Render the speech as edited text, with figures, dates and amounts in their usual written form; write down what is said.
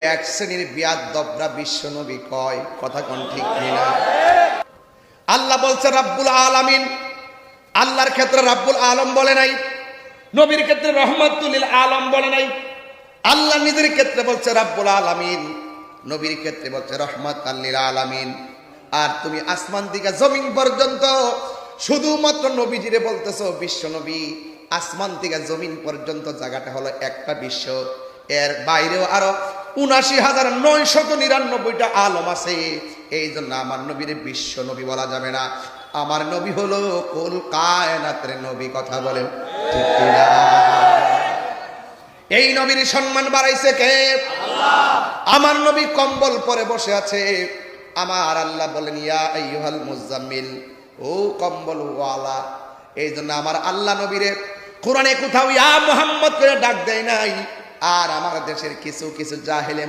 এক শ্রেণীর বিয়াদবরা বিশ্ব নবী কয়, কথা কোন ঠিক কিনা? আল্লাহ বলছে রাব্বুল আলামিন, আল্লাহর ক্ষেত্রে রাব্বুল আলম বলে নাই, নবীর ক্ষেত্রে রহমাতুল লিল আলম বলে নাই। আল্লাহ নিজের ক্ষেত্রে বলছে রাব্বুল আলামিন, নবীর ক্ষেত্রে বলছে রহমাতুল লিল আলামিন। আর তুমি আসমান থেকে জমিন পর্যন্ত শুধুমাত্র নবীজিরে বলতেছো বিশ্ব নবী। আসমান থেকে জমিন পর্যন্ত জায়গাটা হলো একটা বিশ্ব, এর বাইরেও আরো ৭৯,৯৯৯টা আলম আছে। এই জন্য আমার নবীর বিশ্ব নবী বলা যাবে না, আমার নবী হলো কুল কায়নাতের নবী। কথা বলেন ঠিক কিনা? এই নবীর সম্মান বাড়াইছে কে? আল্লাহ। আমার নবী কম্বল পরে বসে আছে, আমার আল্লাহ বলেন ইয়া আইয়ুহাল মুজাম্মিল, ও কম্বল ওয়ালা। এই জন্য আমার আল্লাহ নবীরে কোরআনে কোথাও ইয়া মুহাম্মদ করে ডাক দেয় নাই। আর আমার দেশের কিছু কিছু জাহেলে